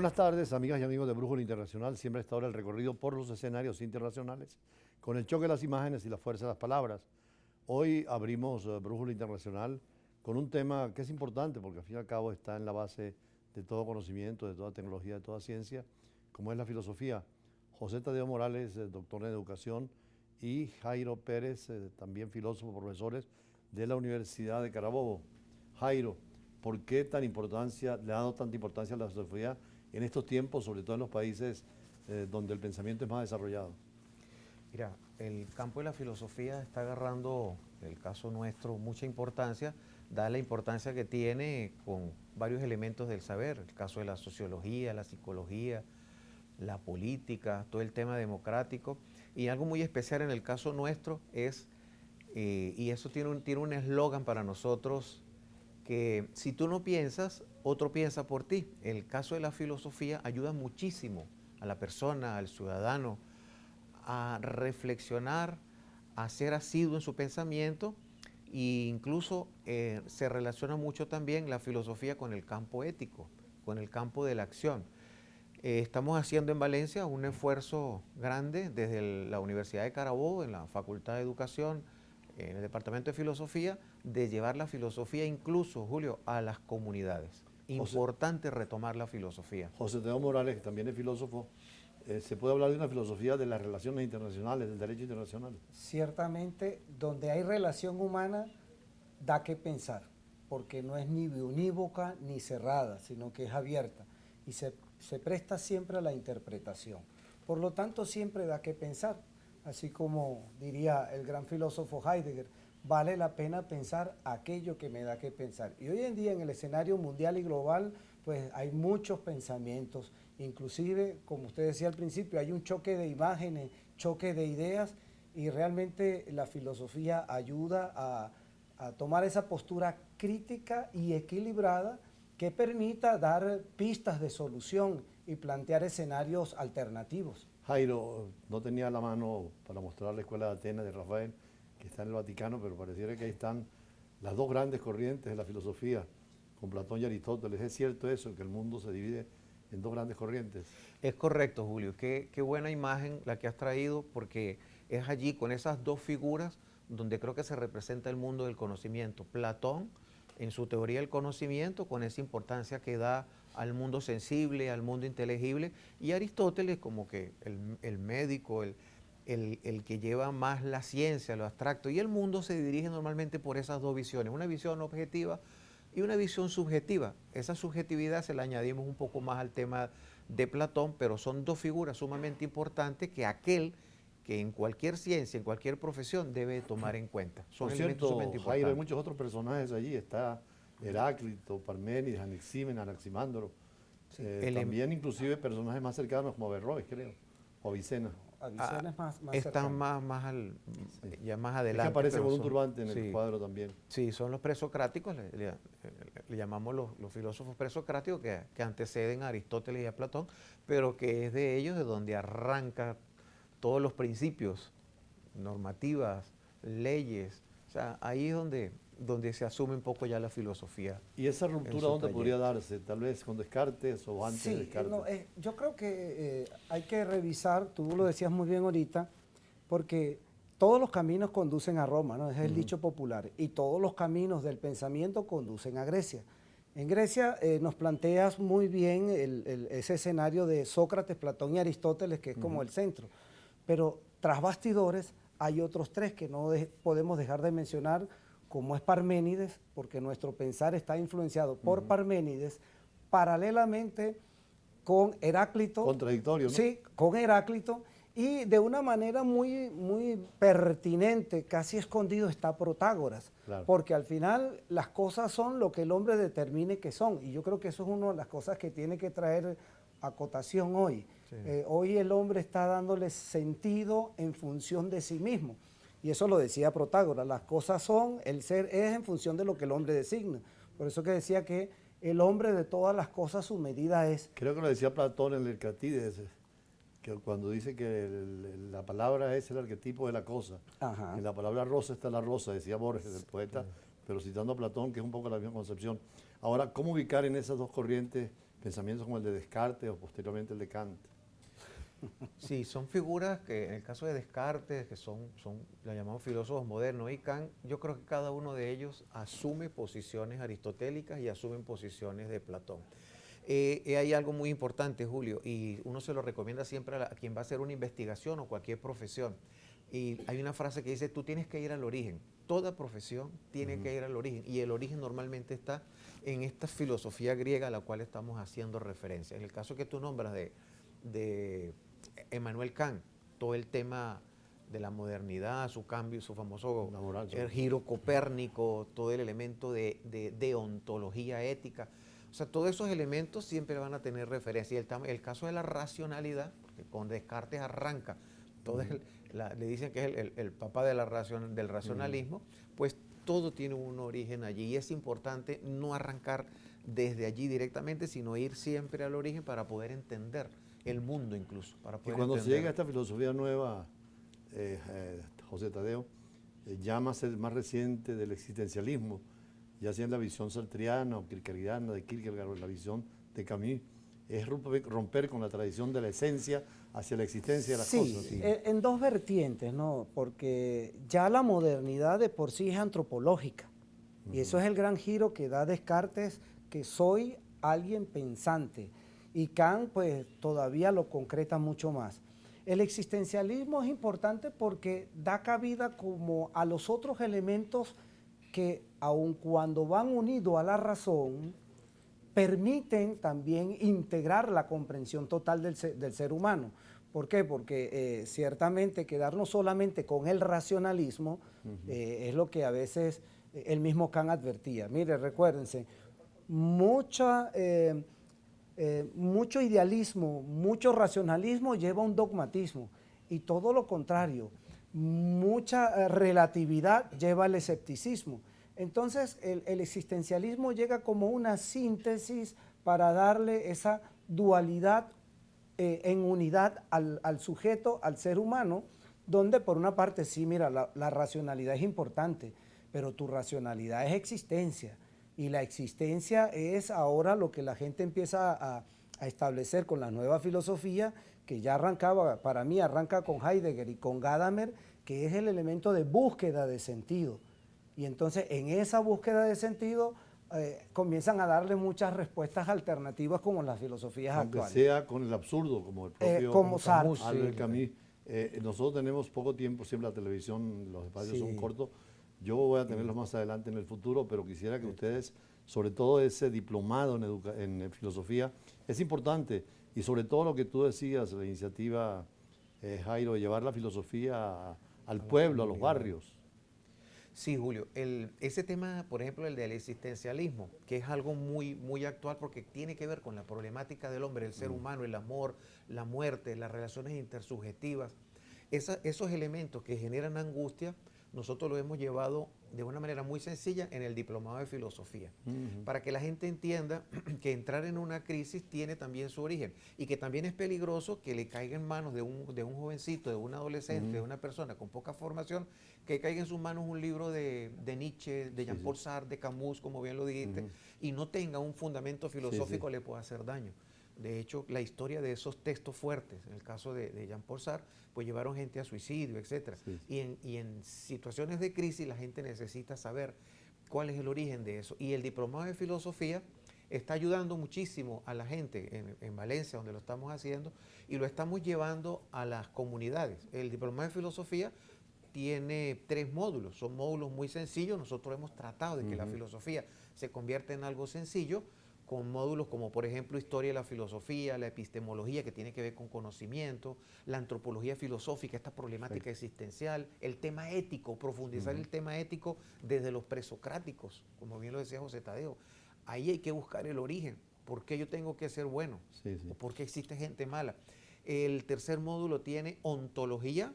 Buenas tardes, amigas y amigos de Brújula Internacional. Siempre a esta hora el recorrido por los escenarios internacionales con el choque de las imágenes y la fuerza de las palabras. Hoy abrimos Brújula Internacional con un tema que es importante porque al fin y al cabo está en la base de todo conocimiento, de toda tecnología, de toda ciencia, como es la filosofía. José Tadeo Morales, doctor en educación, y Jairo Pérez, también filósofo, profesores de la Universidad de Carabobo. Jairo, ¿por qué le ha dado tanta importancia a la filosofía en estos tiempos, sobre todo en los países donde el pensamiento es más desarrollado? Mira, el campo de la filosofía está agarrando, en el caso nuestro, mucha importancia, dada la importancia que tiene con varios elementos del saber, el caso de la sociología, la psicología, la política, todo el tema democrático, y algo muy especial en el caso nuestro es, y eso tiene un eslogan para nosotros, que si tú no piensas, otro piensa por ti. El caso de la filosofía ayuda muchísimo a la persona, al ciudadano, a reflexionar, a ser asiduo en su pensamiento e incluso se relaciona mucho también la filosofía con el campo ético, con el campo de la acción. Estamos haciendo en Valencia un esfuerzo grande desde la Universidad de Carabobo, en la Facultad de Educación, en el Departamento de Filosofía, de llevar la filosofía incluso, Julio, a las comunidades. Importante retomar la filosofía. José Tadeo Morales, que también es filósofo, ¿se puede hablar de una filosofía de las relaciones internacionales, del derecho internacional? Ciertamente, donde hay relación humana, da que pensar, porque no es ni unívoca ni cerrada, sino que es abierta y se presta siempre a la interpretación. Por lo tanto, siempre da que pensar, así como diría el gran filósofo Heidegger, vale la pena pensar aquello que me da que pensar. Y hoy en día en el escenario mundial y global, pues hay muchos pensamientos, inclusive, como usted decía al principio, hay un choque de imágenes, choque de ideas, y realmente la filosofía ayuda a tomar esa postura crítica y equilibrada que permita dar pistas de solución y plantear escenarios alternativos. Jairo, no tenía a la mano para mostrar la Escuela de Atenas de Rafael, que está en el Vaticano, pero pareciera que ahí están las dos grandes corrientes de la filosofía, con Platón y Aristóteles. ¿Es cierto eso, que el mundo se divide en dos grandes corrientes? Es correcto, Julio. Qué buena imagen la que has traído, porque es allí, con esas dos figuras, donde creo que se representa el mundo del conocimiento. Platón, en su teoría del conocimiento, con esa importancia que da al mundo sensible, al mundo inteligible, y Aristóteles como que el médico, el que lleva más la ciencia, lo abstracto, y el mundo se dirige normalmente por esas dos visiones, una visión objetiva y una visión subjetiva. Esa subjetividad se la añadimos un poco más al tema de Platón, pero son dos figuras sumamente importantes que aquel que en cualquier ciencia, en cualquier profesión debe tomar en cuenta. Son Por elementos cierto, sumamente Jairo, hay importantes. muchos otros personajes allí. Está Heráclito, Parménides, Anaxímenes, Anaximandro. Sí, También inclusive personajes más cercanos como Averroes, creo, o Avicena. Avicena es más están cercano. Sí. ya más Es que adelante, aparece pero con un son, turbante en el sí, cuadro también. sí, son los presocráticos, le llamamos los filósofos presocráticos que anteceden a Aristóteles y a Platón, pero que es de ellos de donde arranca todos los principios, normativas, leyes. O sea, ahí es donde se asume un poco ya la filosofía ¿Y esa en ruptura su dónde podría trayecto. darse? Tal vez con Descartes o antes de Sí, Descartes. yo creo que hay que revisar, tú lo decías muy bien ahorita, porque todos los caminos conducen a Roma, ¿no? Es el dicho popular, y todos los caminos del pensamiento conducen a Grecia. En Grecia nos planteas muy bien ese escenario de Sócrates, Platón y Aristóteles, que es como el centro, pero tras bastidores hay otros tres que no podemos dejar de mencionar, como es Parménides, porque nuestro pensar está influenciado por Parménides, paralelamente con Heráclito, Contradictorio, ¿no? sí, con Heráclito, y de una manera muy pertinente, casi escondido, está Protágoras, Claro. porque al final las cosas son lo que el hombre determine que son, y yo creo que eso es una de las cosas que tiene que traer acotación hoy. Sí. Hoy el hombre está dándole sentido en función de sí mismo, y eso lo decía Protágoras, las cosas son, el ser es en función de lo que el hombre designa, por eso que decía que el hombre de todas las cosas su medida es. Creo que lo decía Platón en el Cratides, que cuando dice que la palabra es el arquetipo de la cosa. Ajá. En la palabra rosa está la rosa, decía Borges, el poeta, pero citando a Platón, que es un poco la misma concepción. Ahora, ¿cómo ubicar en esas dos corrientes pensamientos como el de Descartes o posteriormente el de Kant. Sí, son figuras que en el caso de Descartes, que son los llamamos filósofos modernos, y Kant, yo creo que cada uno de ellos asume posiciones aristotélicas y asumen posiciones de Platón. Hay algo muy importante, Julio, y uno se lo recomienda siempre a quien va a hacer una investigación o cualquier profesión. Y hay una frase que dice, tú tienes que ir al origen. Toda profesión tiene que ir al origen. Y el origen normalmente está en esta filosofía griega a la cual estamos haciendo referencia. En el caso que tú nombras de Emmanuel Kant, todo el tema de la modernidad, su cambio, su famoso el giro copérnico, todo el elemento de deontología ética. O sea, todos esos elementos siempre van a tener referencia. Y el caso de la racionalidad, porque con Descartes arranca, le dicen que es el papá de del racionalismo, pues todo tiene un origen allí. Y es importante no arrancar desde allí directamente, sino ir siempre al origen para poder entender el mundo incluso. Para poder y cuando se entender. llega a esta filosofía nueva, José Tadeo, ya más reciente del existencialismo, ya sea en la visión sartreana o kierkegaardiana de Kierkegaard o en la visión de Camus, es romper con la tradición de la esencia hacia la existencia de las cosas. Sí, en dos vertientes, ¿no? Porque ya la modernidad de por sí es antropológica. Y eso es el gran giro que da Descartes, que soy alguien pensante. Y Kant, pues, todavía lo concreta mucho más. El existencialismo es importante porque da cabida como a los otros elementos que, aun cuando van unidos a la razón, permiten también integrar la comprensión total del ser humano. ¿Por qué? Porque ciertamente quedarnos solamente con el racionalismo es lo que a veces el mismo Kant advertía. Mire, recuérdense, mucho idealismo, mucho racionalismo lleva a un dogmatismo y todo lo contrario, mucha relatividad lleva al escepticismo. Entonces el existencialismo llega como una síntesis para darle esa dualidad en unidad al sujeto, al ser humano, donde por una parte sí, mira, la racionalidad es importante, pero tu racionalidad es existencia. Y la existencia es ahora lo que la gente empieza a establecer con la nueva filosofía, que ya arrancaba, para mí arranca con Heidegger y con Gadamer, que es el elemento de búsqueda de sentido. Y entonces en esa búsqueda de sentido comienzan a darle muchas respuestas alternativas como las filosofías actuales. Aunque sea con el absurdo, como el propio como Sartre. Albert Camus. Nosotros tenemos poco tiempo, siempre la televisión, los espacios son cortos. Yo voy a tenerlos más adelante en el futuro, pero quisiera que ustedes, sobre todo ese diplomado en filosofía, es importante. Y sobre todo lo que tú decías, la iniciativa, Jairo, de llevar la filosofía al pueblo, a los barrios. Sí, Julio. Ese tema, por ejemplo, el del existencialismo, que es algo muy, muy actual porque tiene que ver con la problemática del hombre, el ser humano, el amor, la muerte, las relaciones intersubjetivas. Esos elementos que generan angustia, nosotros lo hemos llevado de una manera muy sencilla en el diplomado de filosofía, para que la gente entienda que entrar en una crisis tiene también su origen y que también es peligroso que le caiga en manos de un jovencito, de un adolescente, de una persona con poca formación, que caiga en sus manos un libro de Nietzsche, de Jean-Paul Sartre, de Camus, como bien lo dijiste, y no tenga un fundamento filosófico, le puede hacer daño. De hecho, la historia de esos textos fuertes, en el caso de Jean-Paul Sartre, pues llevaron gente a suicidio, etc. Y en situaciones de crisis la gente necesita saber cuál es el origen de eso. Y el diplomado de filosofía está ayudando muchísimo a la gente en Valencia, donde lo estamos haciendo, y lo estamos llevando a las comunidades. El diplomado de filosofía tiene 3 módulos, son módulos muy sencillos. Nosotros hemos tratado de que la filosofía se convierta en algo sencillo, con módulos como por ejemplo historia de la filosofía, la epistemología que tiene que ver con conocimiento, la antropología filosófica, esta problemática existencial, el tema ético, profundizar el tema ético desde los presocráticos, como bien lo decía José Tadeo. Ahí hay que buscar el origen, ¿por qué yo tengo que ser bueno? ¿O por qué existe gente mala? El tercer módulo tiene ontología,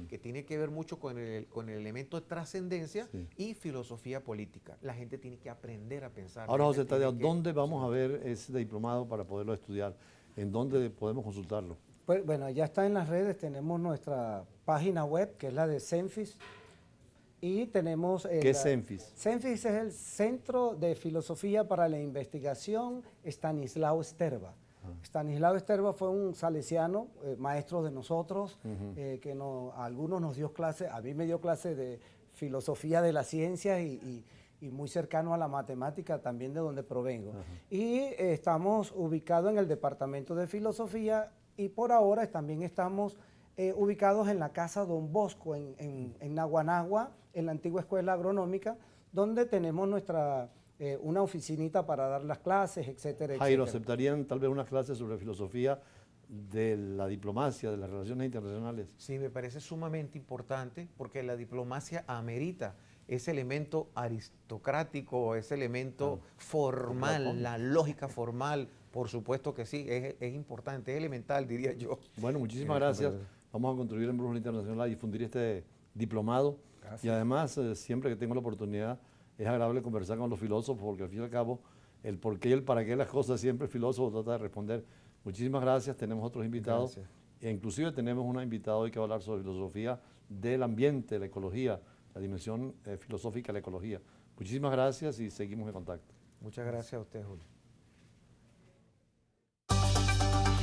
que tiene que ver mucho con el elemento de trascendencia y filosofía política. La gente tiene que aprender a pensar. Ahora, José Tadeo, ¿dónde vamos a ver ese diplomado para poderlo estudiar? ¿En dónde podemos consultarlo? Pues bueno, ya está en las redes, tenemos nuestra página web, que es la de Cenfis, Y tenemos... ¿Qué es CENFIS? CENFIS es el Centro de Filosofía para la Investigación Estanislao Sterba. Stanislao Sterba fue un salesiano, maestro de nosotros, que a algunos nos dio clase, a mí me dio clase de filosofía de la ciencia y muy cercano a la matemática también, de donde provengo. Y estamos ubicados en el Departamento de Filosofía y por ahora también estamos ubicados en la Casa Don Bosco, en Naguanagua, en la antigua Escuela Agronómica, donde tenemos una oficinita para dar las clases, etcétera, Jairo, etcétera. ¿aceptarían tal vez unas clases sobre filosofía de la diplomacia, de las relaciones internacionales? Sí, me parece sumamente importante porque la diplomacia amerita ese elemento aristocrático, ese elemento formal, la lógica formal, por supuesto que sí, es importante, es elemental, diría yo. Bueno, muchísimas gracias. Vamos a contribuir en Brújula Internacional a difundir este diplomado. Gracias. Y además, siempre que tengo la oportunidad, es agradable conversar con los filósofos, porque al fin y al cabo, el por qué y el para qué las cosas, siempre el filósofo trata de responder. Muchísimas gracias, tenemos otros invitados. Gracias. E inclusive tenemos una invitada hoy que va a hablar sobre filosofía del ambiente, la ecología, la dimensión filosófica de la ecología. Muchísimas gracias y seguimos en contacto. Muchas gracias a usted, Julio.